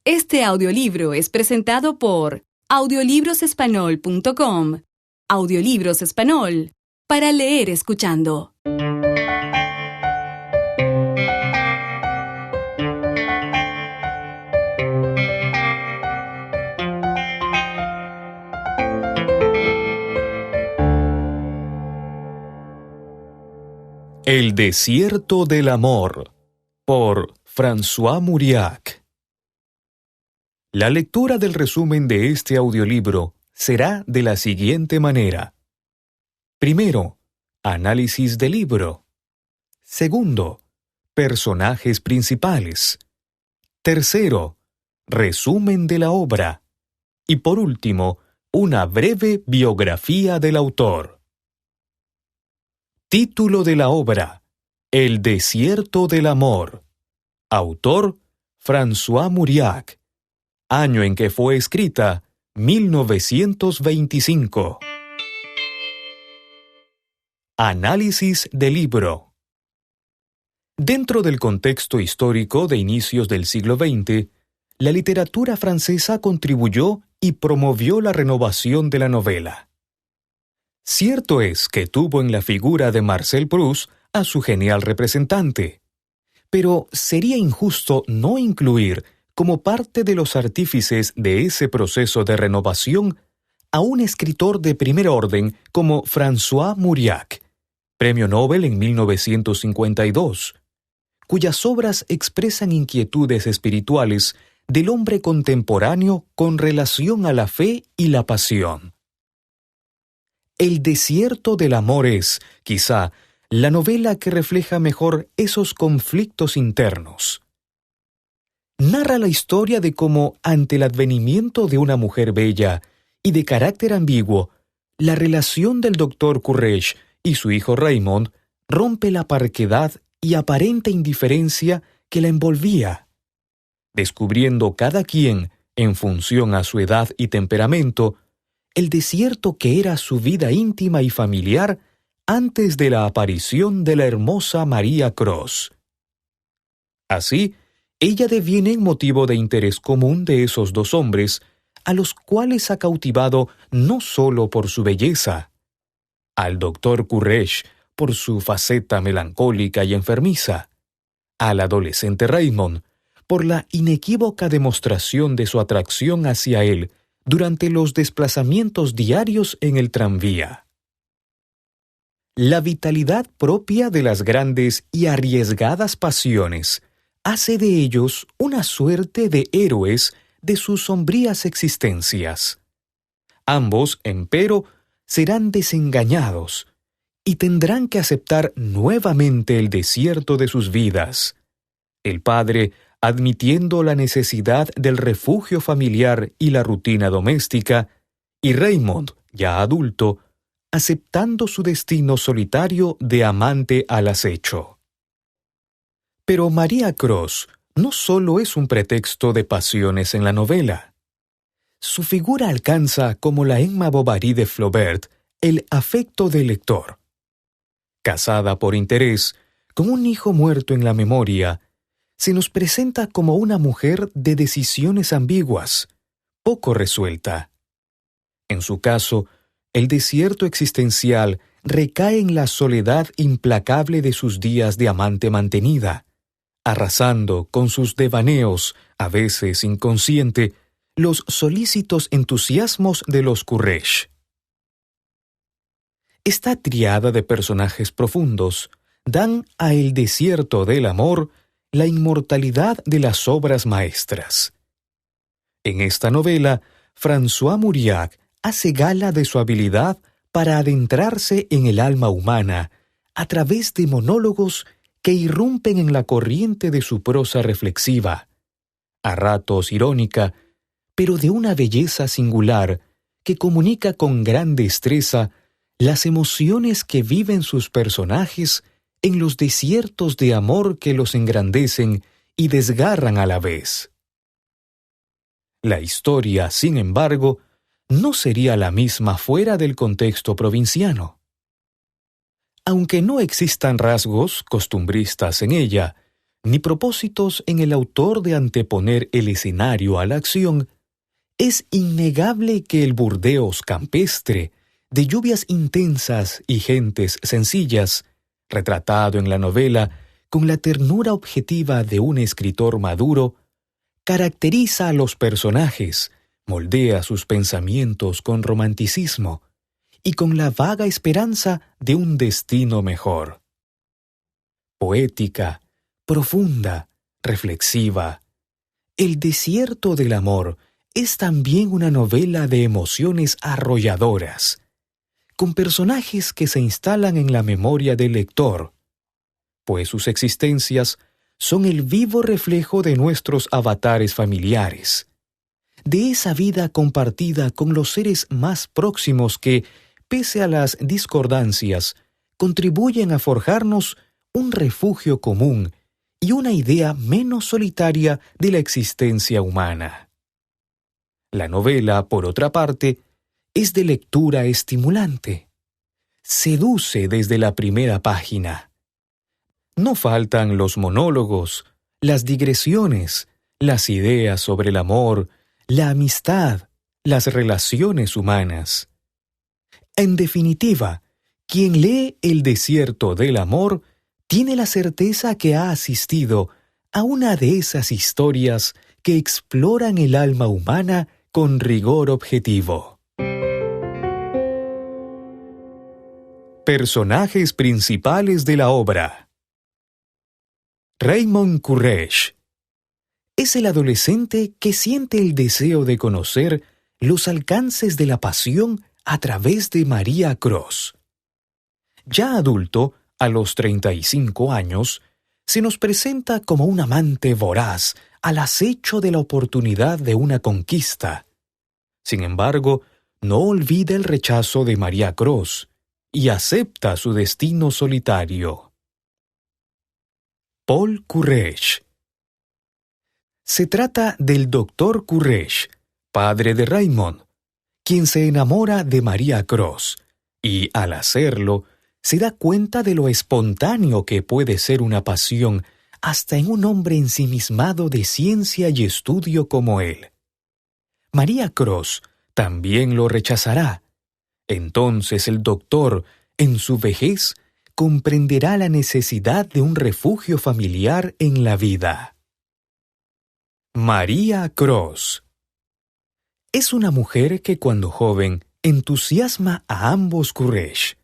Este audiolibro es presentado por audiolibrosespanol.com. Audiolibros Español, para leer escuchando. El desierto del amor, por François Mauriac. La lectura del resumen de este audiolibro será de la siguiente manera. Primero, análisis del libro. Segundo, personajes principales. Tercero, resumen de la obra. Y por último, una breve biografía del autor. Título de la obra: El desierto del amor. Autor: François Mauriac. Año en que fue escrita: 1925. Análisis del libro. Dentro del contexto histórico de inicios del siglo XX, la literatura francesa contribuyó y promovió la renovación de la novela. Cierto es que tuvo en la figura de Marcel Proust a su genial representante, pero sería injusto no incluir como parte de los artífices de ese proceso de renovación a un escritor de primer orden como François Mauriac, Premio Nobel en 1952, cuyas obras expresan inquietudes espirituales del hombre contemporáneo con relación a la fe y la pasión. El desierto del amor es, quizá, la novela que refleja mejor esos conflictos internos. Narra la historia de cómo, ante el advenimiento de una mujer bella y de carácter ambiguo, la relación del doctor Courrèges y su hijo Raymond rompe la parquedad y aparente indiferencia que la envolvía, descubriendo cada quien, en función a su edad y temperamento, el desierto que era su vida íntima y familiar antes de la aparición de la hermosa María Cross. Así, ella deviene motivo de interés común de esos dos hombres, a los cuales ha cautivado no solo por su belleza, al doctor Courrèges por su faceta melancólica y enfermiza, al adolescente Raymond por la inequívoca demostración de su atracción hacia él durante los desplazamientos diarios en el tranvía. La vitalidad propia de las grandes y arriesgadas pasiones hace de ellos una suerte de héroes de sus sombrías existencias. Ambos, empero, serán desengañados y tendrán que aceptar nuevamente el desierto de sus vidas. El padre, admitiendo la necesidad del refugio familiar y la rutina doméstica, y Raymond, ya adulto, aceptando su destino solitario de amante al acecho. Pero María Cross no solo es un pretexto de pasiones en la novela. Su figura alcanza, como la Emma Bovary de Flaubert, el afecto del lector. Casada por interés, con un hijo muerto en la memoria, se nos presenta como una mujer de decisiones ambiguas, poco resuelta. En su caso, el desierto existencial recae en la soledad implacable de sus días de amante mantenida, arrasando con sus devaneos, a veces inconsciente, los solícitos entusiasmos de los Courrèges. Esta triada de personajes profundos dan a El desierto del amor la inmortalidad de las obras maestras. En esta novela, François Mauriac hace gala de su habilidad para adentrarse en el alma humana a través de monólogos que irrumpen en la corriente de su prosa reflexiva, a ratos irónica, pero de una belleza singular que comunica con gran destreza las emociones que viven sus personajes en los desiertos de amor que los engrandecen y desgarran a la vez. La historia, sin embargo, no sería la misma fuera del contexto provinciano. Aunque no existan rasgos costumbristas en ella, ni propósitos en el autor de anteponer el escenario a la acción, es innegable que el Burdeos campestre, de lluvias intensas y gentes sencillas, retratado en la novela con la ternura objetiva de un escritor maduro, caracteriza a los personajes, moldea sus pensamientos con romanticismo y con la vaga esperanza de un destino mejor. Poética, profunda, reflexiva, El desierto del amor es también una novela de emociones arrolladoras, con personajes que se instalan en la memoria del lector, pues sus existencias son el vivo reflejo de nuestros avatares familiares, de esa vida compartida con los seres más próximos que, pese a las discordancias, contribuyen a forjarnos un refugio común y una idea menos solitaria de la existencia humana. La novela, por otra parte, es de lectura estimulante. Seduce desde la primera página. No faltan los monólogos, las digresiones, las ideas sobre el amor, la amistad, las relaciones humanas. En definitiva, quien lee El desierto del amor tiene la certeza que ha asistido a una de esas historias que exploran el alma humana con rigor objetivo. Personajes principales de la obra. Raymond Courrèges es el adolescente que siente el deseo de conocer los alcances de la pasión a través de María Cros. Ya adulto, a los 35 años, se nos presenta como un amante voraz al acecho de la oportunidad de una conquista. Sin embargo, no olvida el rechazo de María Cros y acepta su destino solitario. Paul Courrèges. Se trata del doctor Courrèges, padre de Raymond, quien se enamora de María Cros y, al hacerlo, se da cuenta de lo espontáneo que puede ser una pasión hasta en un hombre ensimismado de ciencia y estudio como él. María Cros también lo rechazará. Entonces el doctor, en su vejez, comprenderá la necesidad de un refugio familiar en la vida. María Cros es una mujer que cuando joven entusiasma a ambos Courrèges.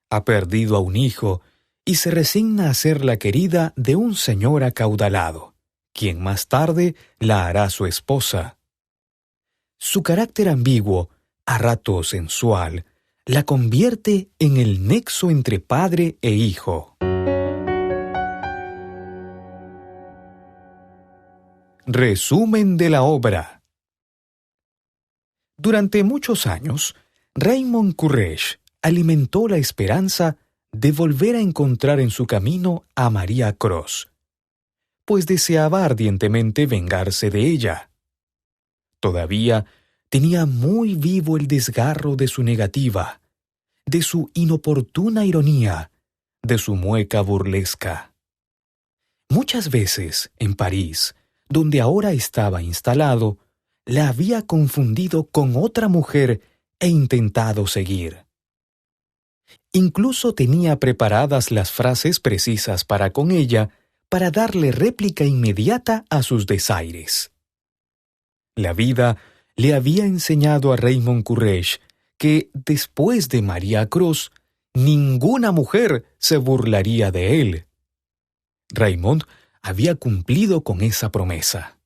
Ha perdido a un hijo y se resigna a ser la querida de un señor acaudalado, quien más tarde la hará su esposa. Su carácter ambiguo, a ratos sensual, la convierte en el nexo entre padre e hijo. Resumen de la obra. Durante muchos años, Raymond Courrèges alimentó la esperanza de volver a encontrar en su camino a María Cros, pues deseaba ardientemente vengarse de ella. Todavía tenía muy vivo el desgarro de su negativa, de su inoportuna ironía, de su mueca burlesca. Muchas veces, en París, donde ahora estaba instalado, la había confundido con otra mujer e intentado seguir. Incluso tenía preparadas las frases precisas para con ella, para darle réplica inmediata a sus desaires. La vida le había enseñado a Raymond Courrèges que, después de María Cros, ninguna mujer se burlaría de él. Raymond había cumplido con esa promesa.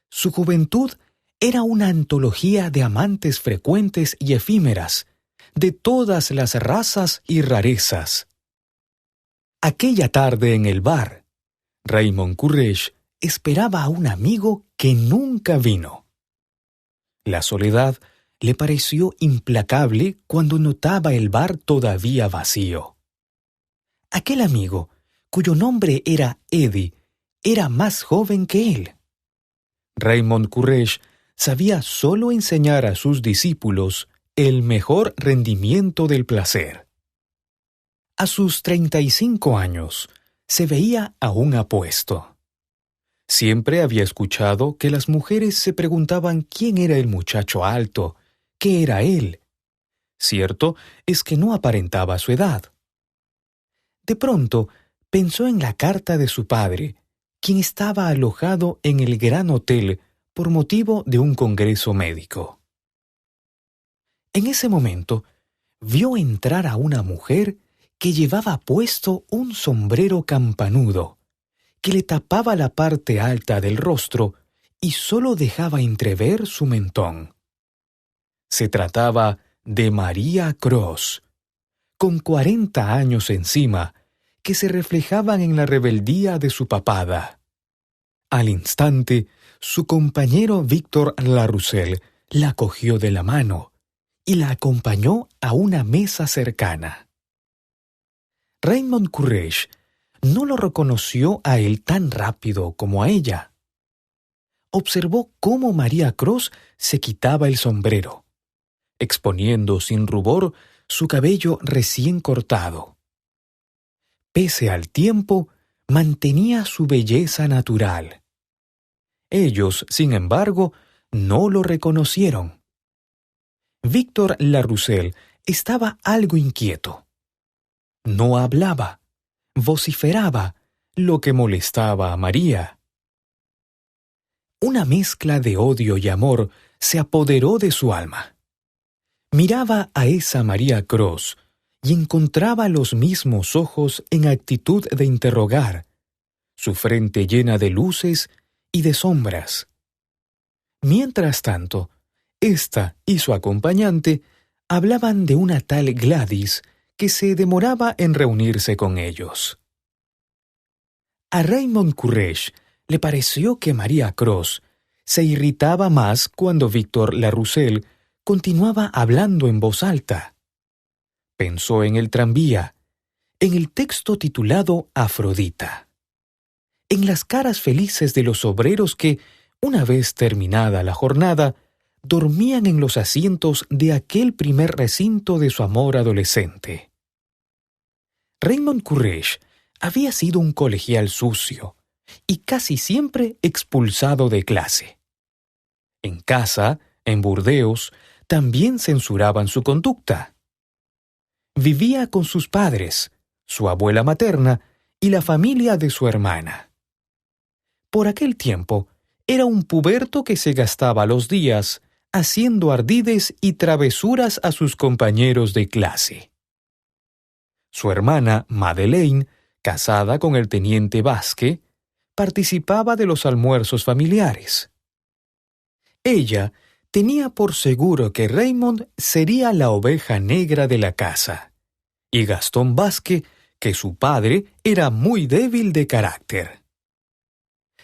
Su juventud era una antología de amantes frecuentes y efímeras, de todas las razas y rarezas. Aquella tarde en el bar, Raymond Courrèges esperaba a un amigo que nunca vino. La soledad le pareció implacable cuando notaba el bar todavía vacío. Aquel amigo, cuyo nombre era Eddie, era más joven que él. Raymond Courrèges sabía solo enseñar a sus discípulos el mejor rendimiento del placer. A sus 35 años, se veía aún apuesto. Siempre había escuchado que las mujeres se preguntaban quién era el muchacho alto, qué era él. Cierto es que no aparentaba su edad. De pronto, pensó en la carta de su padre, quien estaba alojado en el gran hotel por motivo de un congreso médico. En ese momento, vio entrar a una mujer que llevaba puesto un sombrero campanudo, que le tapaba la parte alta del rostro y solo dejaba entrever su mentón. Se trataba de María Cross, con 40 años encima, que se reflejaban en la rebeldía de su papada. Al instante, su compañero Víctor Laroussel la cogió de la mano y la acompañó a una mesa cercana. Raymond Courrèges no lo reconoció a él tan rápido como a ella. Observó cómo María Cross se quitaba el sombrero, exponiendo sin rubor su cabello recién cortado. Pese al tiempo, mantenía su belleza natural. Ellos, sin embargo, no lo reconocieron. Víctor Laroussel estaba algo inquieto. No hablaba, vociferaba, lo que molestaba a María. Una mezcla de odio y amor se apoderó de su alma. Miraba a esa María Cross y encontraba los mismos ojos en actitud de interrogar, su frente llena de luces y de sombras. Mientras tanto, ésta y su acompañante hablaban de una tal Gladys que se demoraba en reunirse con ellos. A Raymond Courrèges le pareció que María Cross se irritaba más cuando Víctor Laroussel continuaba hablando en voz alta. Pensó en el tranvía, en el texto titulado Afrodita, en las caras felices de los obreros que, una vez terminada la jornada, dormían en los asientos de aquel primer recinto de su amor adolescente. Raymond Courrèges había sido un colegial sucio y casi siempre expulsado de clase. En casa, en Burdeos, también censuraban su conducta. Vivía con sus padres, su abuela materna y la familia de su hermana. Por aquel tiempo, era un puberto que se gastaba los días haciendo ardides y travesuras a sus compañeros de clase. Su hermana, Madeleine, casada con el teniente Basque, participaba de los almuerzos familiares. Ella tenía por seguro que Raymond sería la oveja negra de la casa, y Gastón Basque, que su padre era muy débil de carácter.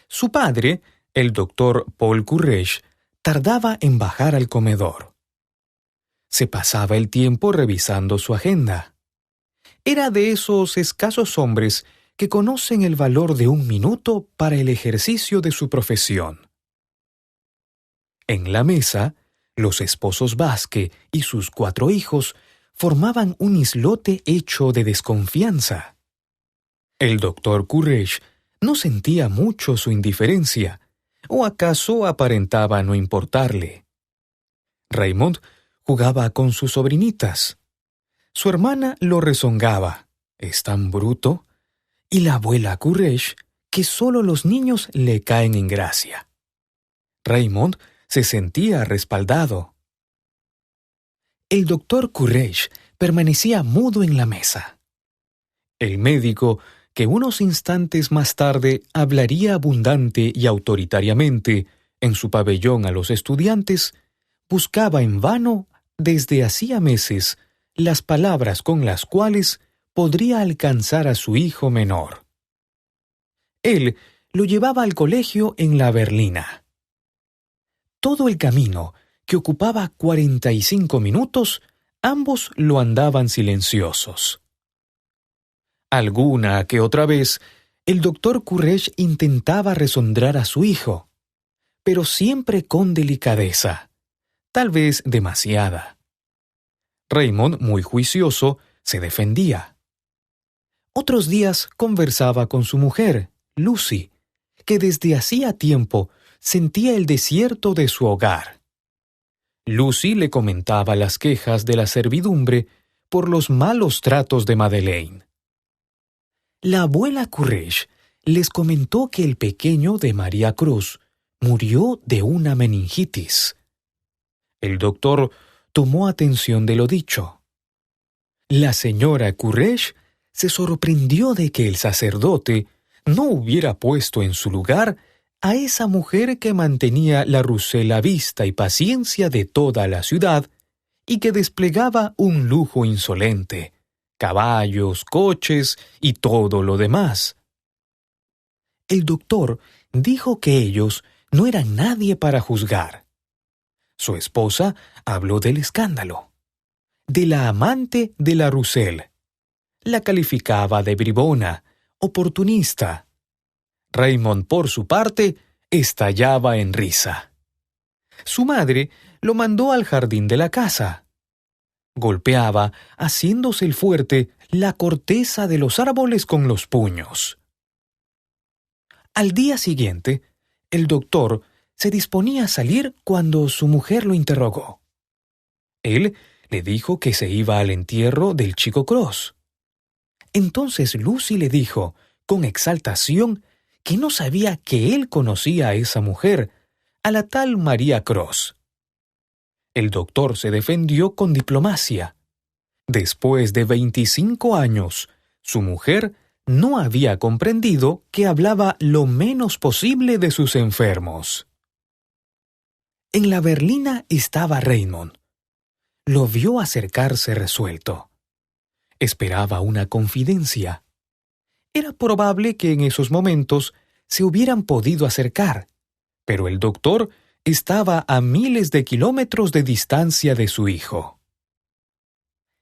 Su padre, el doctor Paul Courrèges, tardaba en bajar al comedor. Se pasaba el tiempo revisando su agenda. Era de esos escasos hombres que conocen el valor de un minuto para el ejercicio de su profesión. En la mesa, los esposos Basque y sus 4 hijos formaban un islote hecho de desconfianza. El doctor Courrèges no sentía mucho su indiferencia, o acaso aparentaba no importarle. Raymond jugaba con sus sobrinitas. Su hermana lo rezongaba, «Es tan bruto», y la abuela Courrèges, que solo los niños le caen en gracia. Raymond se sentía respaldado. El doctor Courrèges permanecía mudo en la mesa. El médico, que unos instantes más tarde hablaría abundante y autoritariamente en su pabellón a los estudiantes, buscaba en vano desde hacía meses las palabras con las cuales podría alcanzar a su hijo menor. Él lo llevaba al colegio en la berlina. Todo el camino, que ocupaba 45 minutos, ambos lo andaban silenciosos. Alguna que otra vez, el doctor Courrèges intentaba resondrar a su hijo, pero siempre con delicadeza, tal vez demasiada. Raymond, muy juicioso, se defendía. Otros días conversaba con su mujer, Lucy, que desde hacía tiempo sentía el desierto de su hogar. Lucy le comentaba las quejas de la servidumbre por los malos tratos de Madeleine. La abuela Courrèges les comentó que el pequeño de María Cruz murió de una meningitis. El doctor tomó atención de lo dicho. La señora Courrèges se sorprendió de que el sacerdote no hubiera puesto en su lugar a esa mujer que mantenía la Roussel a vista y paciencia de toda la ciudad y que desplegaba un lujo insolente, caballos, coches y todo lo demás. El doctor dijo que ellos no eran nadie para juzgar. Su esposa habló del escándalo, de la amante de la Roussel. La calificaba de bribona, oportunista. Raymond, por su parte, estallaba en risa. Su madre lo mandó al jardín de la casa. Golpeaba, haciéndose el fuerte, la corteza de los árboles con los puños. Al día siguiente, el doctor se disponía a salir cuando su mujer lo interrogó. Él le dijo que se iba al entierro del chico Cross. Entonces Lucy le dijo, con exaltación, que no sabía que él conocía a esa mujer, a la tal María Cross. El doctor se defendió con diplomacia. Después de 25 años, su mujer no había comprendido que hablaba lo menos posible de sus enfermos. En la berlina estaba Raymond. Lo vio acercarse resuelto. Esperaba una confidencia. Era probable que en esos momentos se hubieran podido acercar, pero el doctor estaba a miles de kilómetros de distancia de su hijo.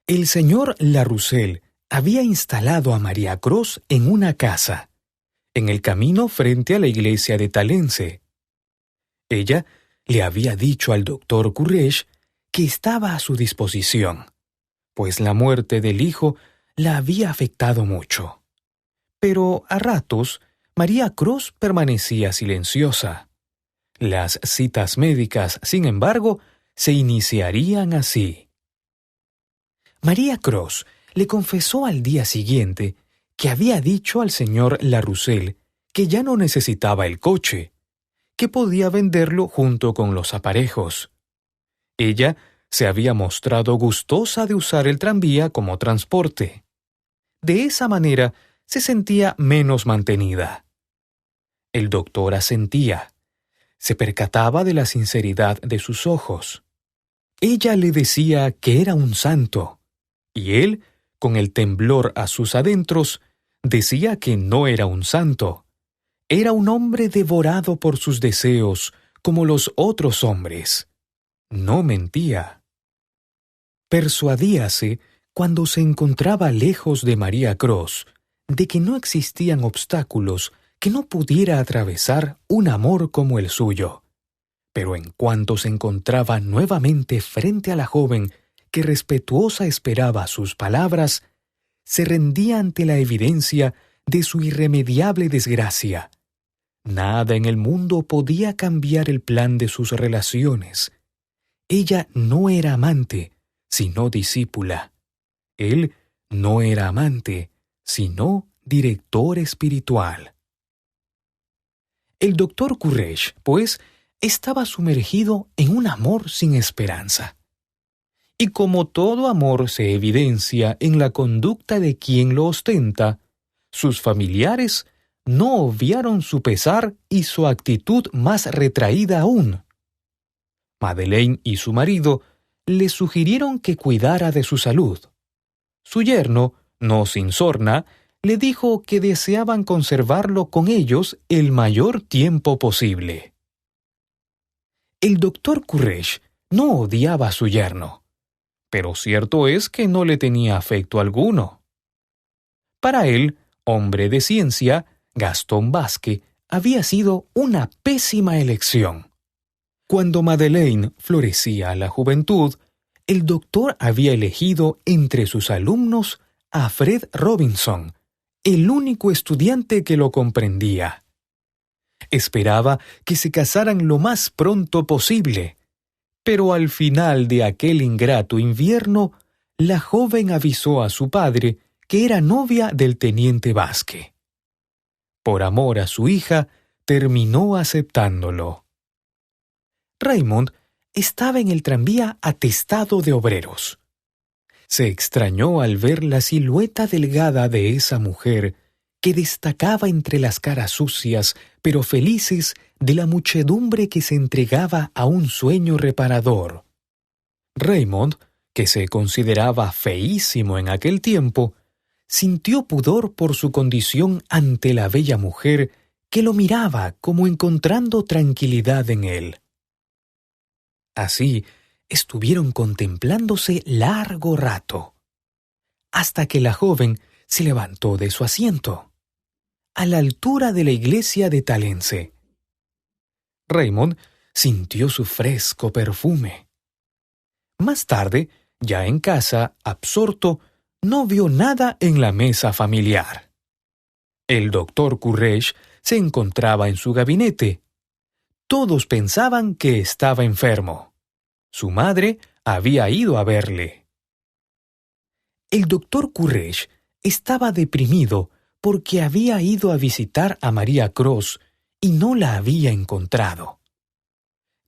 El señor La Roussel había instalado a María Cross en una casa, en el camino frente a la iglesia de Talence. Ella le había dicho al doctor Courrèges que estaba a su disposición, pues la muerte del hijo la había afectado mucho. Pero a ratos, María Cross permanecía silenciosa. Las citas médicas, sin embargo, se iniciarían así. María Cross le confesó al día siguiente que había dicho al señor La Roussel que ya no necesitaba el coche, que podía venderlo junto con los aparejos. Ella se había mostrado gustosa de usar el tranvía como transporte. De esa manera se sentía menos mantenida. El doctor asentía. Se percataba de la sinceridad de sus ojos. Ella le decía que era un santo, y él, con el temblor a sus adentros, decía que no era un santo. Era un hombre devorado por sus deseos, como los otros hombres. No mentía. Persuadíase, cuando se encontraba lejos de María Cross, de que no existían obstáculos que no pudiera atravesar un amor como el suyo. Pero en cuanto se encontraba nuevamente frente a la joven que respetuosa esperaba sus palabras, se rendía ante la evidencia de su irremediable desgracia. Nada en el mundo podía cambiar el plan de sus relaciones. Ella no era amante, sino discípula. Él no era amante, sino director espiritual. El doctor Courrèges, pues, estaba sumergido en un amor sin esperanza. Y como todo amor se evidencia en la conducta de quien lo ostenta, sus familiares no obviaron su pesar y su actitud más retraída aún. Madeleine y su marido le sugirieron que cuidara de su salud. Su yerno, no sin sorna, le dijo que deseaban conservarlo con ellos el mayor tiempo posible. El doctor Courrèges no odiaba a su yerno, pero cierto es que no le tenía afecto alguno. Para él, hombre de ciencia, Gastón Basque había sido una pésima elección. Cuando Madeleine florecía a la juventud, el doctor había elegido entre sus alumnos a Fred Robinson, el único estudiante que lo comprendía. Esperaba que se casaran lo más pronto posible, pero al final de aquel ingrato invierno, la joven avisó a su padre que era novia del teniente Vasque. Por amor a su hija, terminó aceptándolo. Raymond estaba en el tranvía atestado de obreros. Se extrañó al ver la silueta delgada de esa mujer que destacaba entre las caras sucias pero felices de la muchedumbre que se entregaba a un sueño reparador. Raymond, que se consideraba feísimo en aquel tiempo, sintió pudor por su condición ante la bella mujer que lo miraba como encontrando tranquilidad en él. Así estuvieron contemplándose largo rato, hasta que la joven se levantó de su asiento, a la altura de la iglesia de Talense. Raymond sintió su fresco perfume. Más tarde, ya en casa, absorto, no vio nada en la mesa familiar. El doctor Courrèges se encontraba en su gabinete. Todos pensaban que estaba enfermo. Su madre había ido a verle. El doctor Courrèges estaba deprimido porque había ido a visitar a María Cross y no la había encontrado.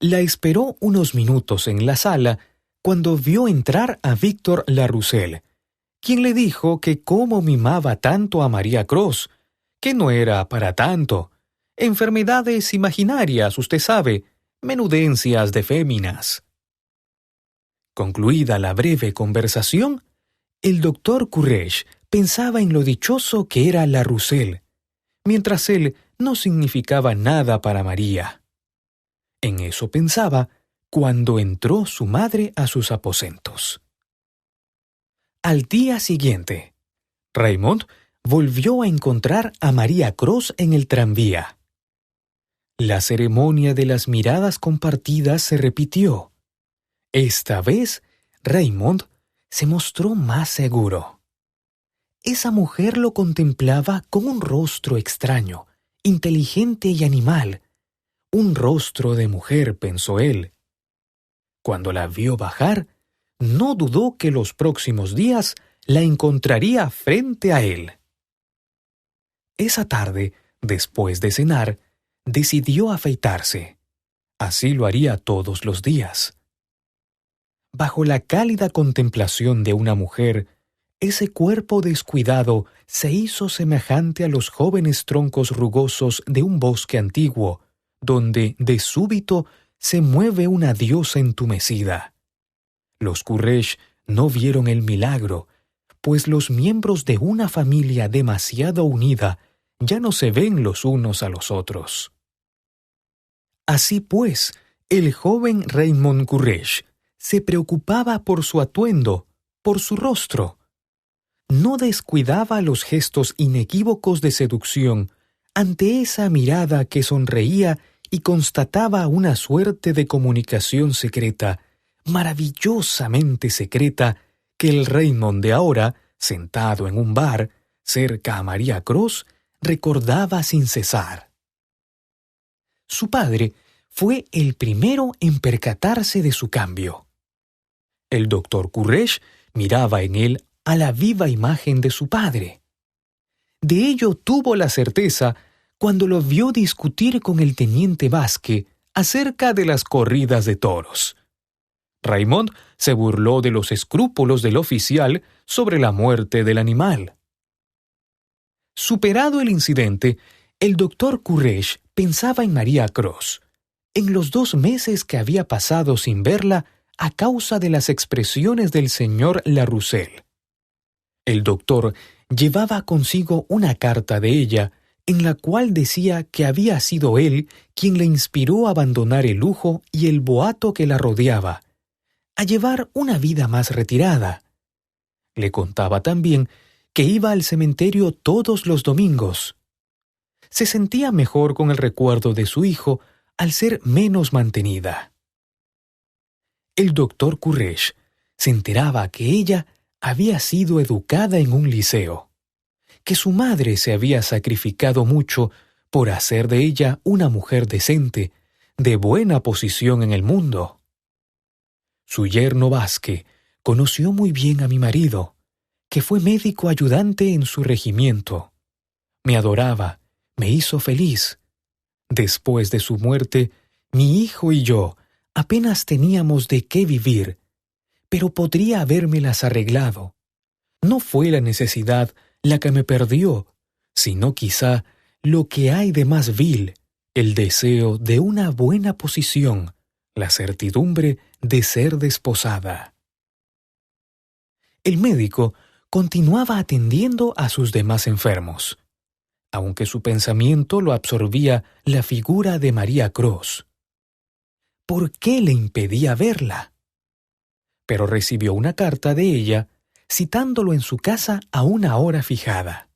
La esperó unos minutos en la sala cuando vio entrar a Víctor Laroussel, quien le dijo que cómo mimaba tanto a María Cross, que no era para tanto. Enfermedades imaginarias, usted sabe, menudencias de féminas. Concluida la breve conversación, el doctor Courrèges pensaba en lo dichoso que era Laroussel, mientras él no significaba nada para María. En eso pensaba cuando entró su madre a sus aposentos. Al día siguiente, Raymond volvió a encontrar a María Cross en el tranvía. La ceremonia de las miradas compartidas se repitió. Esta vez, Raymond se mostró más seguro. Esa mujer lo contemplaba con un rostro extraño, inteligente y animal. Un rostro de mujer, pensó él. Cuando la vio bajar, no dudó que los próximos días la encontraría frente a él. Esa tarde, después de cenar, decidió afeitarse. Así lo haría todos los días. Bajo la cálida contemplación de una mujer, ese cuerpo descuidado se hizo semejante a los jóvenes troncos rugosos de un bosque antiguo, donde, de súbito, se mueve una diosa entumecida. Los Courrèges no vieron el milagro, pues los miembros de una familia demasiado unida ya no se ven los unos a los otros. Así pues, el joven Raymond Courrèges se preocupaba por su atuendo, por su rostro. No descuidaba los gestos inequívocos de seducción ante esa mirada que sonreía y constataba una suerte de comunicación secreta, maravillosamente secreta, que el Raymond de ahora, sentado en un bar, cerca a María Cross, recordaba sin cesar. Su padre fue el primero en percatarse de su cambio. El doctor Courrèges miraba en él a la viva imagen de su padre. De ello tuvo la certeza cuando lo vio discutir con el teniente Vasque acerca de las corridas de toros. Raymond se burló de los escrúpulos del oficial sobre la muerte del animal. Superado el incidente, el doctor Courrèges pensaba en María Cross, en los 2 meses que había pasado sin verla a causa de las expresiones del señor Laroussel. El doctor llevaba consigo una carta de ella en la cual decía que había sido él quien le inspiró a abandonar el lujo y el boato que la rodeaba, a llevar una vida más retirada. Le contaba también que iba al cementerio todos los domingos. Se sentía mejor con el recuerdo de su hijo al ser menos mantenida. El doctor Courrèges se enteraba que ella había sido educada en un liceo, que su madre se había sacrificado mucho por hacer de ella una mujer decente, de buena posición en el mundo. Su yerno Vasque conoció muy bien a mi marido, que fue médico ayudante en su regimiento. Me adoraba, me hizo feliz. Después de su muerte, mi hijo y yo apenas teníamos de qué vivir, pero podría habérmelas arreglado. No fue la necesidad la que me perdió, sino quizá lo que hay de más vil, el deseo de una buena posición, la certidumbre de ser desposada. El médico continuaba atendiendo a sus demás enfermos, aunque su pensamiento lo absorbía la figura de María Cros. ¿Por qué le impedía verla? Pero recibió una carta de ella citándolo en su casa a una hora fijada.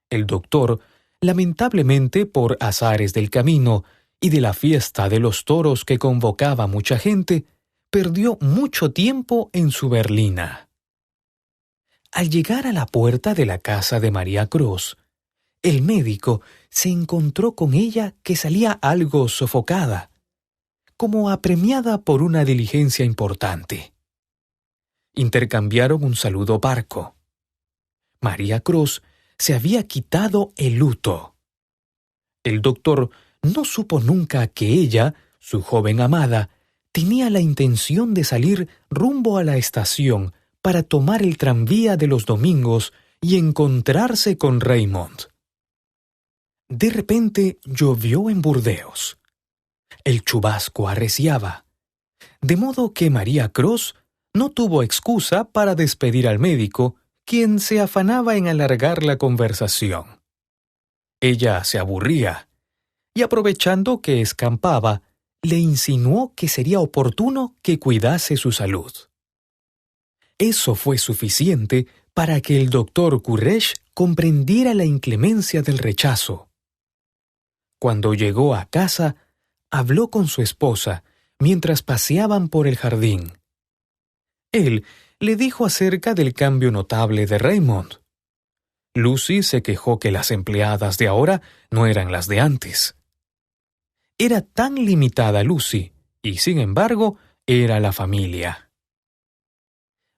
El doctor, lamentablemente por azares del camino y de la fiesta de los toros que convocaba mucha gente, perdió mucho tiempo en su berlina. Al llegar a la puerta de la casa de María Cros, el médico se encontró con ella que salía algo sofocada, como apremiada por una diligencia importante. Intercambiaron un saludo parco. María Cros se había quitado el luto. El doctor no supo nunca que ella, su joven amada, tenía la intención de salir rumbo a la estación para tomar el tranvía de los domingos y encontrarse con Raymond. De repente llovió en Burdeos. El chubasco arreciaba, de modo que María Cros no tuvo excusa para despedir al médico, quien se afanaba en alargar la conversación. Ella se aburría, y aprovechando que escampaba, le insinuó que sería oportuno que cuidase su salud. Eso fue suficiente para que el doctor Courrèges comprendiera la inclemencia del rechazo. Cuando llegó a casa, habló con su esposa mientras paseaban por el jardín. Él le dijo acerca del cambio notable de Raymond. Lucy se quejó que las empleadas de ahora no eran las de antes. Era tan limitada Lucy, y sin embargo, era la familia.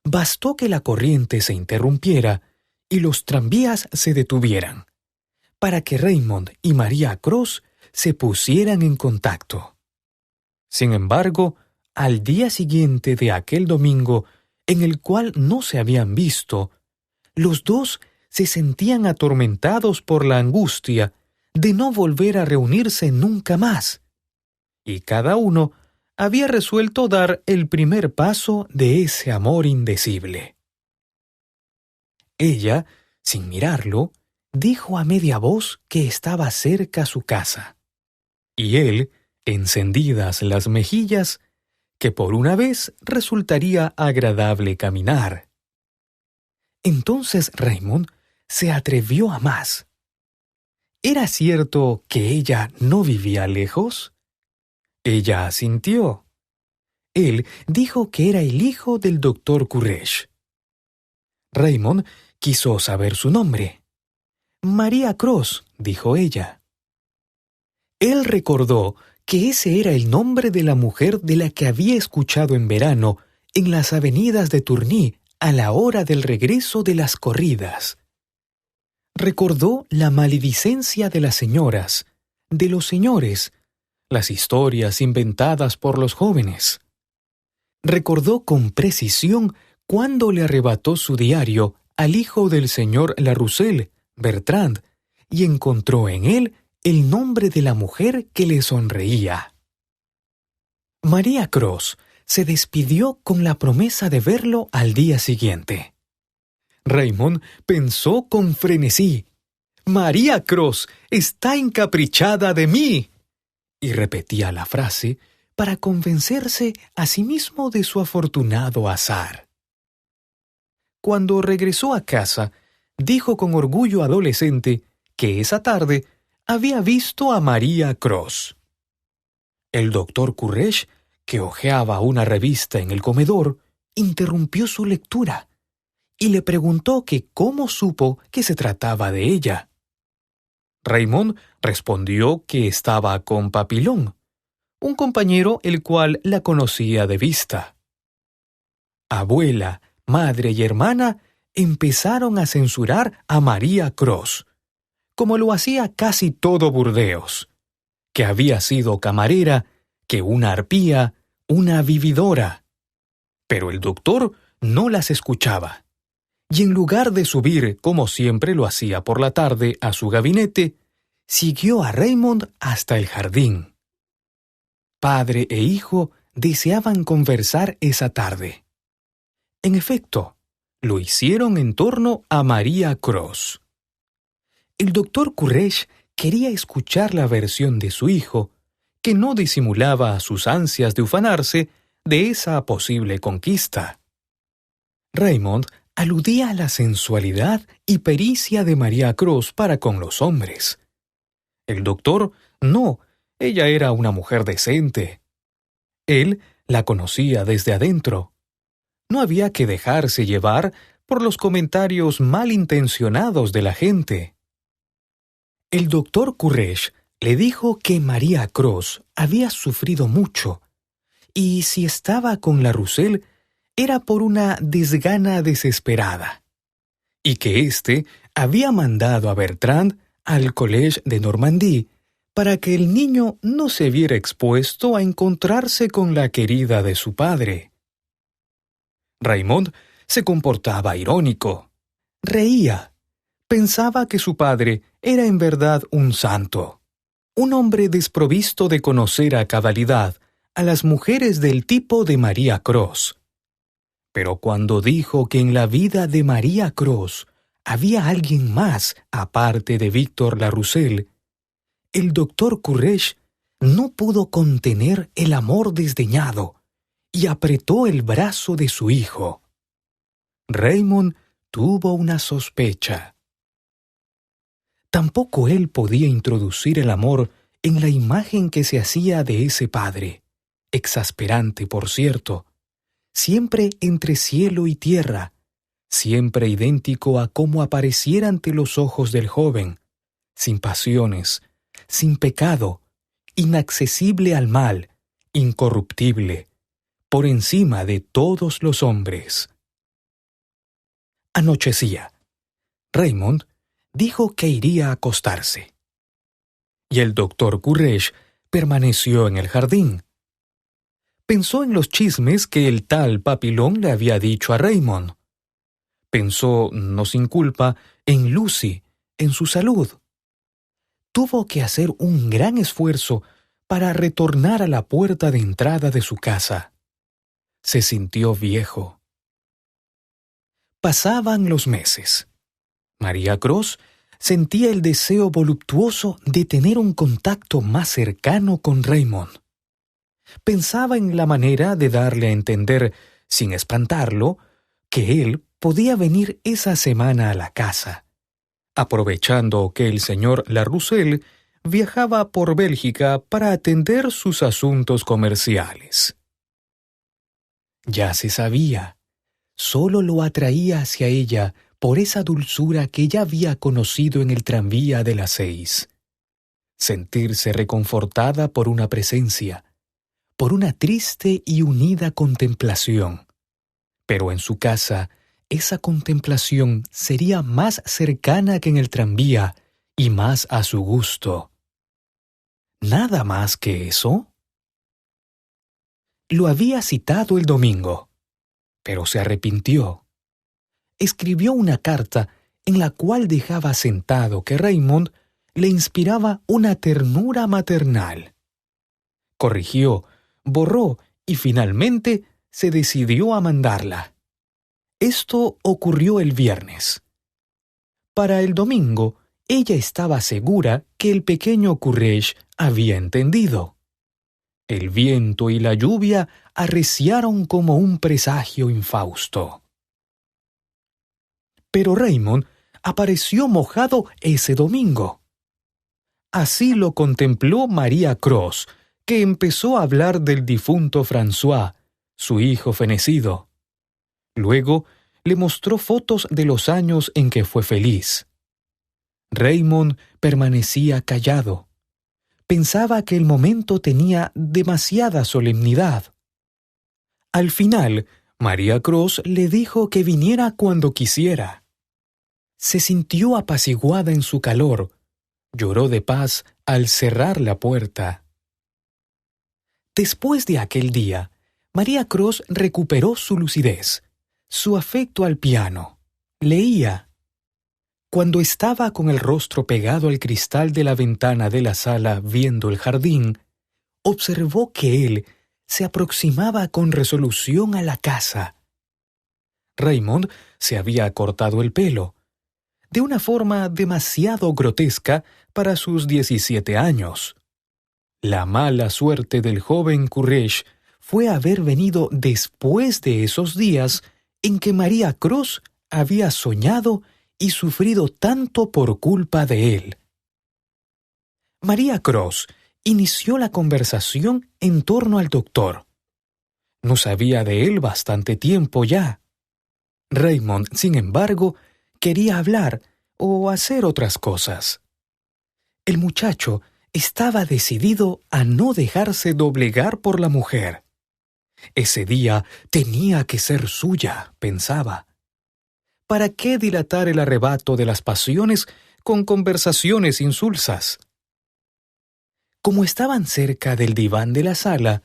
Bastó que la corriente se interrumpiera y los tranvías se detuvieran, para que Raymond y María Cros se pusieran en contacto. Sin embargo, al día siguiente de aquel domingo, en el cual no se habían visto, los dos se sentían atormentados por la angustia de no volver a reunirse nunca más, y cada uno había resuelto dar el primer paso de ese amor indecible. Ella, sin mirarlo, dijo a media voz que estaba cerca su casa, y él, encendidas las mejillas, que por una vez resultaría agradable caminar. Entonces Raymond se atrevió a más. ¿Era cierto que ella no vivía lejos? Ella asintió. Él dijo que era el hijo del doctor Courrèges. Raymond quiso saber su nombre. María Cros, dijo ella. Él recordó que ese era el nombre de la mujer de la que había escuchado en verano en las avenidas de Tourny a la hora del regreso de las corridas. Recordó la maledicencia de las señoras, de los señores, las historias inventadas por los jóvenes. Recordó con precisión cuándo le arrebató su diario al hijo del señor Laroussel, Bertrand, y encontró en él el nombre de la mujer que le sonreía. María Cros se despidió con la promesa de verlo al día siguiente. Raymond pensó con frenesí: «María Cros está encaprichada de mí», y repetía la frase para convencerse a sí mismo de su afortunado azar. Cuando regresó a casa, dijo con orgullo adolescente que esa tarde había visto a María Cros. El doctor Courrèges, que hojeaba una revista en el comedor, interrumpió su lectura y le preguntó que cómo supo que se trataba de ella. Raymond respondió que estaba con Papillon, un compañero el cual la conocía de vista. Abuela, madre y hermana empezaron a censurar a María Cross, como lo hacía casi todo Burdeos, que había sido camarera, que una arpía, una vividora. Pero el doctor no las escuchaba, y en lugar de subir, como siempre lo hacía por la tarde, a su gabinete, siguió a Raymond hasta el jardín. Padre e hijo deseaban conversar esa tarde. En efecto, lo hicieron en torno a María Cross. El doctor Courrèges quería escuchar la versión de su hijo, que no disimulaba sus ansias de ufanarse de esa posible conquista. Raymond aludía a la sensualidad y pericia de María Cross para con los hombres. El doctor, no, ella era una mujer decente. Él la conocía desde adentro. No había que dejarse llevar por los comentarios malintencionados de la gente. El doctor Courrèges le dijo que María Cross había sufrido mucho, y si estaba con la Roussel era por una desgana desesperada, y que éste había mandado a Bertrand al Collège de Normandie para que el niño no se viera expuesto a encontrarse con la querida de su padre. Raymond se comportaba irónico. Reía. Pensaba que su padre era en verdad un santo, un hombre desprovisto de conocer a cabalidad a las mujeres del tipo de María Cross. Pero cuando dijo que en la vida de María Cross había alguien más aparte de Víctor La Roussel, el doctor Courrèges no pudo contener el amor desdeñado y apretó el brazo de su hijo. Raymond tuvo una sospecha. Tampoco él podía introducir el amor en la imagen que se hacía de ese padre, exasperante, por cierto, siempre entre cielo y tierra, siempre idéntico a cómo apareciera ante los ojos del joven, sin pasiones, sin pecado, inaccesible al mal, incorruptible, por encima de todos los hombres. Anochecía. Raymond dijo que iría a acostarse. Y el doctor Courrèges permaneció en el jardín. Pensó en los chismes que el tal Papillon le había dicho a Raymond. Pensó, no sin culpa, en Lucy, en su salud. Tuvo que hacer un gran esfuerzo para retornar a la puerta de entrada de su casa. Se sintió viejo. Pasaban los meses. María Cross sentía el deseo voluptuoso de tener un contacto más cercano con Raymond. Pensaba en la manera de darle a entender, sin espantarlo, que él podía venir esa semana a la casa, aprovechando que el señor La Roussel viajaba por Bélgica para atender sus asuntos comerciales. Ya se sabía, solo lo atraía hacia ella por esa dulzura que ya había conocido en el tranvía de las 6. Sentirse reconfortada por una presencia, por una triste y unida contemplación. Pero en su casa, esa contemplación sería más cercana que en el tranvía y más a su gusto. ¿Nada más que eso? Lo había citado el domingo, pero se arrepintió. Escribió una carta en la cual dejaba sentado que Raymond le inspiraba una ternura maternal. Corrigió, borró y finalmente se decidió a mandarla. Esto ocurrió el viernes. Para el domingo, ella estaba segura que el pequeño Courrèges había entendido. El viento y la lluvia arreciaron como un presagio infausto. Pero Raymond apareció mojado ese domingo. Así lo contempló María Cross, que empezó a hablar del difunto François, su hijo fenecido. Luego le mostró fotos de los años en que fue feliz. Raymond permanecía callado. Pensaba que el momento tenía demasiada solemnidad. Al final, María Cross le dijo que viniera cuando quisiera. Se sintió apaciguada en su calor. Lloró de paz al cerrar la puerta. Después de aquel día, María Cross recuperó su lucidez, su afecto al piano. Leía. Cuando estaba con el rostro pegado al cristal de la ventana de la sala viendo el jardín, observó que él se aproximaba con resolución a la casa. Raymond se había cortado el pelo, de una forma demasiado grotesca para sus 17 años. La mala suerte del joven Courrèges fue haber venido después de esos días en que María Cross había soñado y sufrido tanto por culpa de él. María Cross inició la conversación en torno al doctor. No sabía de él bastante tiempo ya. Raymond, sin embargo, quería hablar o hacer otras cosas. El muchacho estaba decidido a no dejarse doblegar por la mujer. Ese día tenía que ser suya, pensaba. ¿Para qué dilatar el arrebato de las pasiones con conversaciones insulsas? Como estaban cerca del diván de la sala,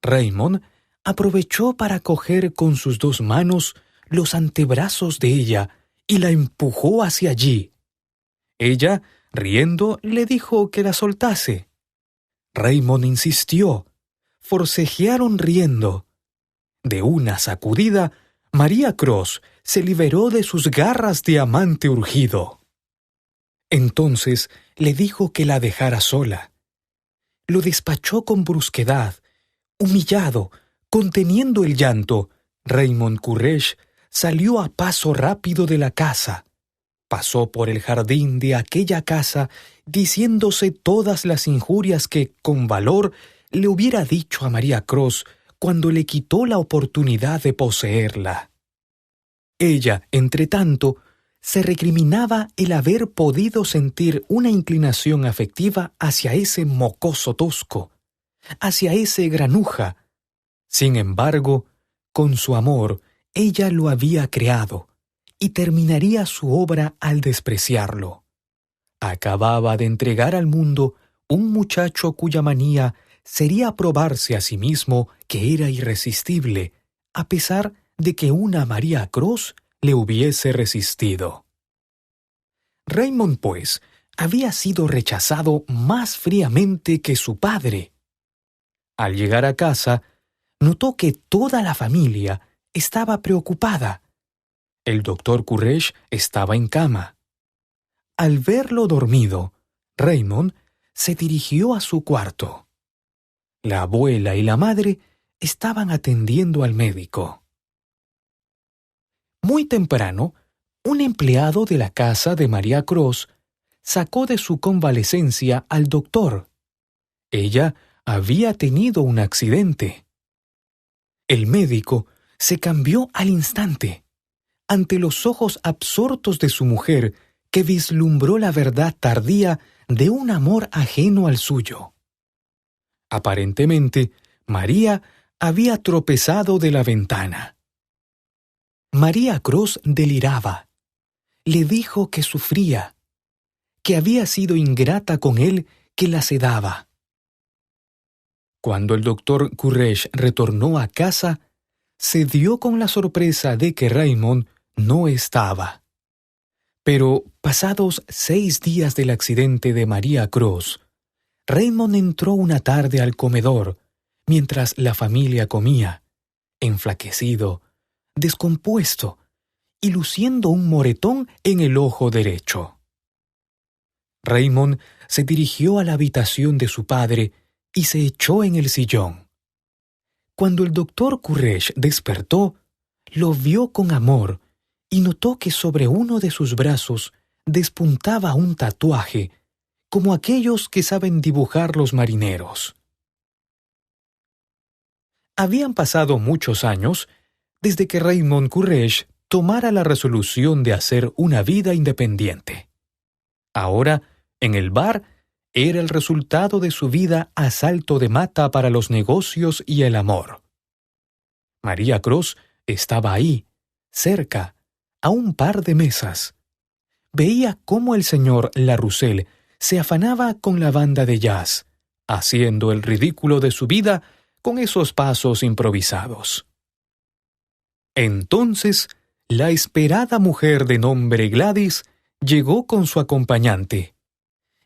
Raymond aprovechó para coger con sus dos manos los antebrazos de ella y la empujó hacia allí. Ella, riendo, le dijo que la soltase. Raymond insistió. Forcejearon riendo. De una sacudida, María Cross se liberó de sus garras de amante urgido. Entonces le dijo que la dejara sola. Lo despachó con brusquedad. Humillado, conteniendo el llanto, Raymond Courrèges salió a paso rápido de la casa. Pasó por el jardín de aquella casa diciéndose todas las injurias que, con valor, le hubiera dicho a María Cross cuando le quitó la oportunidad de poseerla. Ella, entretanto, se recriminaba el haber podido sentir una inclinación afectiva hacia ese mocoso tosco, hacia ese granuja. Sin embargo, con su amor, ella lo había creado y terminaría su obra al despreciarlo. Acababa de entregar al mundo un muchacho cuya manía sería probarse a sí mismo que era irresistible, a pesar de que una María Cross le hubiese resistido. Raymond, pues, había sido rechazado más fríamente que su padre. Al llegar a casa, notó que toda la familia estaba preocupada. El doctor Courrèges estaba en cama. Al verlo dormido, Raymond se dirigió a su cuarto. La abuela y la madre estaban atendiendo al médico. Muy temprano, un empleado de la casa de María Cross sacó de su convalecencia al doctor. Ella había tenido un accidente. El médico se cambió al instante, ante los ojos absortos de su mujer, que vislumbró la verdad tardía de un amor ajeno al suyo. Aparentemente, María había tropezado de la ventana. María Cross deliraba. Le dijo que sufría, que había sido ingrata con él, que la sedaba. Cuando el doctor Courrèges retornó a casa, se dio con la sorpresa de que Raymond no estaba. Pero, pasados 6 días del accidente de María Cross, Raymond entró una tarde al comedor, mientras la familia comía, enflaquecido, descompuesto y luciendo un moretón en el ojo derecho. Raymond se dirigió a la habitación de su padre y se echó en el sillón. Cuando el doctor Courrèges despertó, lo vio con amor y notó que sobre uno de sus brazos despuntaba un tatuaje, como aquellos que saben dibujar los marineros. Habían pasado muchos años desde que Raymond Courrèges tomara la resolución de hacer una vida independiente. Ahora, en el bar, era el resultado de su vida a salto de mata para los negocios y el amor. María Cross estaba ahí, cerca, a un par de mesas. Veía cómo el señor Laroussel se afanaba con la banda de jazz, haciendo el ridículo de su vida con esos pasos improvisados. Entonces, la esperada mujer de nombre Gladys llegó con su acompañante,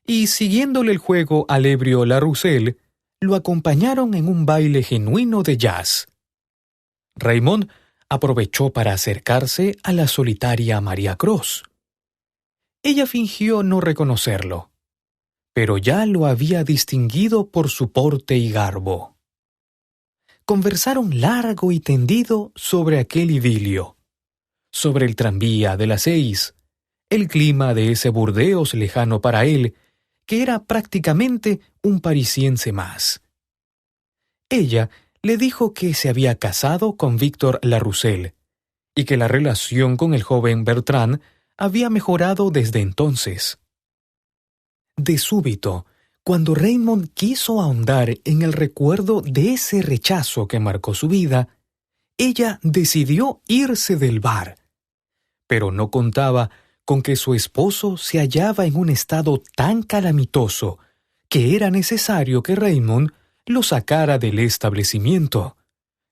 y siguiéndole el juego al ebrio Laroussel, lo acompañaron en un baile genuino de jazz. Raymond aprovechó para acercarse a la solitaria María Cross. Ella fingió no reconocerlo, pero ya lo había distinguido por su porte y garbo. Conversaron largo y tendido sobre aquel idilio, sobre el tranvía de las 6, el clima de ese Burdeos lejano para él, que era prácticamente un parisiense más. Ella le dijo que se había casado con Víctor Laroussel y que la relación con el joven Bertrand había mejorado desde entonces. De súbito, cuando Raymond quiso ahondar en el recuerdo de ese rechazo que marcó su vida, ella decidió irse del bar. Pero no contaba con que su esposo se hallaba en un estado tan calamitoso que era necesario que Raymond lo sacara del establecimiento,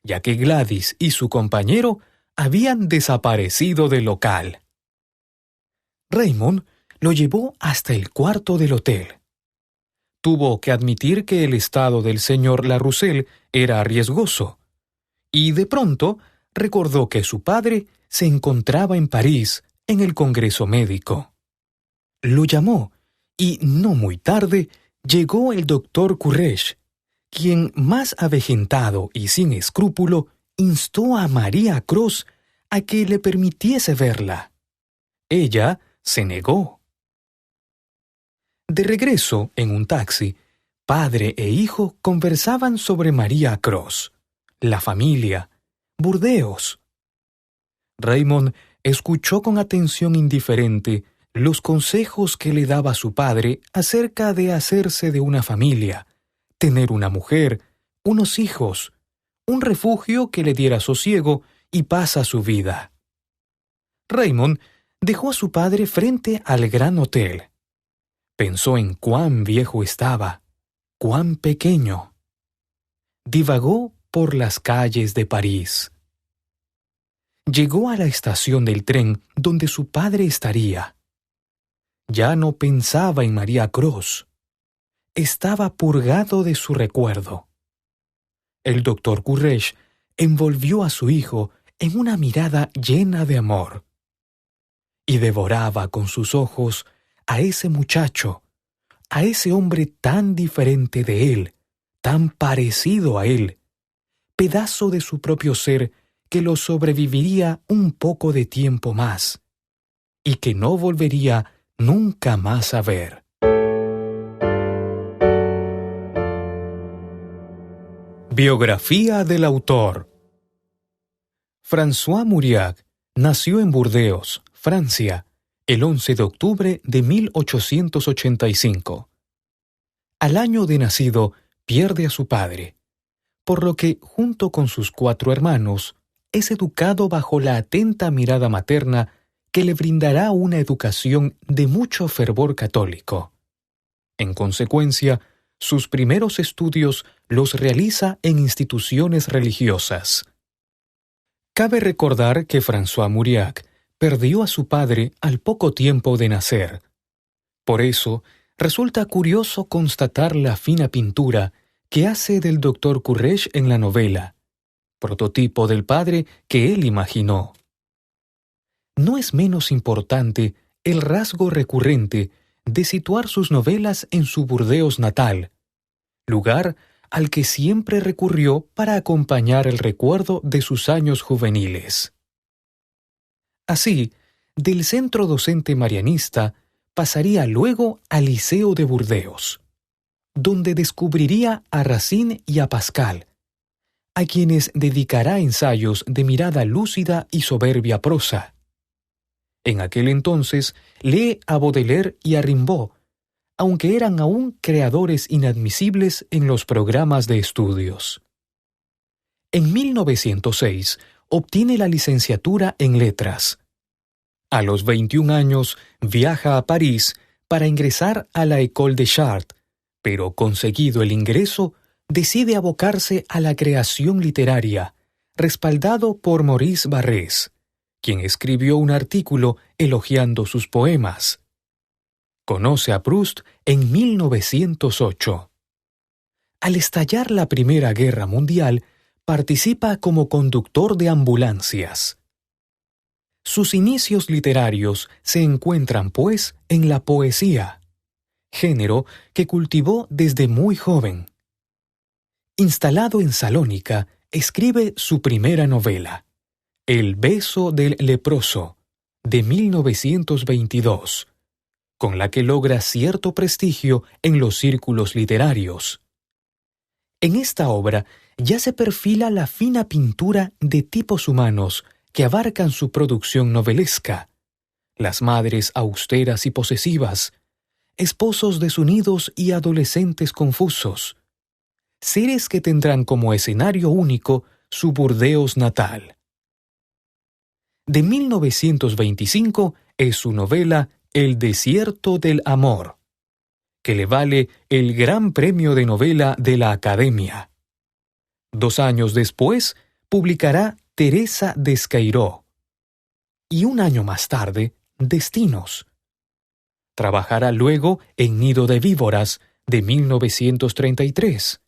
ya que Gladys y su compañero habían desaparecido del local. Raymond lo llevó hasta el cuarto del hotel. Tuvo que admitir que el estado del señor Laroussel era riesgoso, y de pronto recordó que su padre se encontraba en París en el Congreso Médico. Lo llamó, y no muy tarde llegó el doctor Courrèges, quien, más avejentado y sin escrúpulo, instó a María Cross a que le permitiese verla. Ella se negó. De regreso, en un taxi, padre e hijo conversaban sobre María Cross, la familia, Burdeos. Raymond escuchó con atención indiferente los consejos que le daba su padre acerca de hacerse de una familia, tener una mujer, unos hijos, un refugio que le diera sosiego y paz a su vida. Raymond dejó a su padre frente al gran hotel. Pensó en cuán viejo estaba, cuán pequeño. Divagó por las calles de París. Llegó a la estación del tren donde su padre estaría. Ya no pensaba en María Cross. Estaba purgado de su recuerdo. El doctor Courrèges envolvió a su hijo en una mirada llena de amor y devoraba con sus ojos a ese muchacho, a ese hombre tan diferente de él, tan parecido a él, pedazo de su propio ser que lo sobreviviría un poco de tiempo más y que no volvería nunca más a ver. Biografía del autor. François Mauriac nació en Burdeos, Francia, el 11 de octubre de 1885. Al año de nacido, pierde a su padre, por lo que, junto con sus 4 hermanos, es educado bajo la atenta mirada materna que le brindará una educación de mucho fervor católico. En consecuencia, sus primeros estudios los realiza en instituciones religiosas. Cabe recordar que François Mauriac perdió a su padre al poco tiempo de nacer. Por eso, resulta curioso constatar la fina pintura que hace del doctor Courrèges en la novela, prototipo del padre que él imaginó. No es menos importante el rasgo recurrente de situar sus novelas en su Burdeos natal, lugar al que siempre recurrió para acompañar el recuerdo de sus años juveniles. Así, del centro docente marianista pasaría luego al Liceo de Burdeos, donde descubriría a Racine y a Pascal, a quienes dedicará ensayos de mirada lúcida y soberbia prosa. En aquel entonces lee a Baudelaire y a Rimbaud, aunque eran aún creadores inadmisibles en los programas de estudios. En 1906 obtiene la licenciatura en Letras. A los 21 años viaja a París para ingresar a la École des Chartes, pero conseguido el ingreso, decide abocarse a la creación literaria, respaldado por Maurice Barrès, quien escribió un artículo elogiando sus poemas. Conoce a Proust en 1908. Al estallar la Primera Guerra Mundial, participa como conductor de ambulancias. Sus inicios literarios se encuentran, pues, en la poesía, género que cultivó desde muy joven. Instalado en Salónica, escribe su primera novela, El beso del leproso, de 1922, con la que logra cierto prestigio en los círculos literarios. En esta obra ya se perfila la fina pintura de tipos humanos que abarcan su producción novelesca: las madres austeras y posesivas, esposos desunidos y adolescentes confusos, seres que tendrán como escenario único su Burdeos natal. De 1925 es su novela El desierto del amor, que le vale el Gran Premio de Novela de la Academia. 2 años después, publicará Teresa d'Esqueiró. Y 1 año más tarde, Destinos. Trabajará luego en Nido de víboras, de 1933.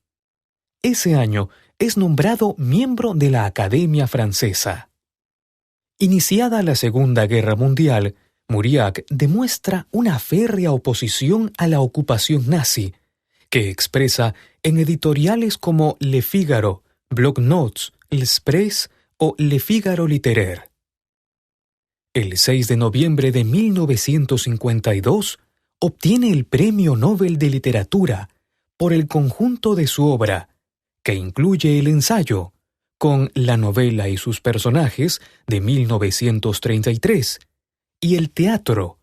Ese año es nombrado miembro de la Academia Francesa. Iniciada la Segunda Guerra Mundial, Mauriac demuestra una férrea oposición a la ocupación nazi, que expresa en editoriales como Le Figaro, Bloc-Notes, L'Express o Le Figaro Littéraire. El 6 de noviembre de 1952 obtiene el Premio Nobel de Literatura por el conjunto de su obra, que incluye el ensayo, con La novela y sus personajes, de 1933, y el teatro,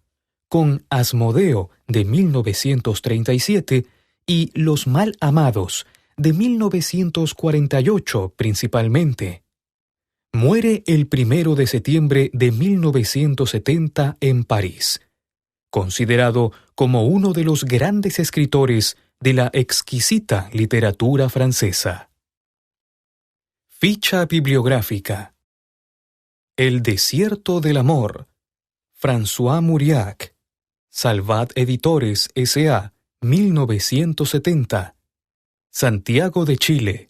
con Asmodeo, de 1937, y Los mal amados, de 1948 principalmente. Muere el 1 de septiembre de 1970 en París, considerado como uno de los grandes escritores de la exquisita literatura francesa. Ficha bibliográfica. El desierto del amor. François Mauriac. Salvat Editores S.A. 1970. Santiago de Chile.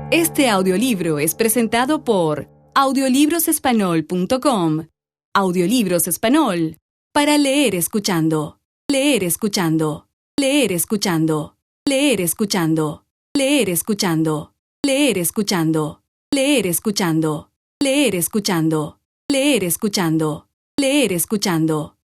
Este audiolibro es presentado por audiolibrosespanol.com. Audiolibros Español. Para leer escuchando. Leer escuchando. Leer escuchando. Leer escuchando. Leer escuchando. Leer escuchando. Leer escuchando. Leer escuchando. Leer escuchando. Leer escuchando.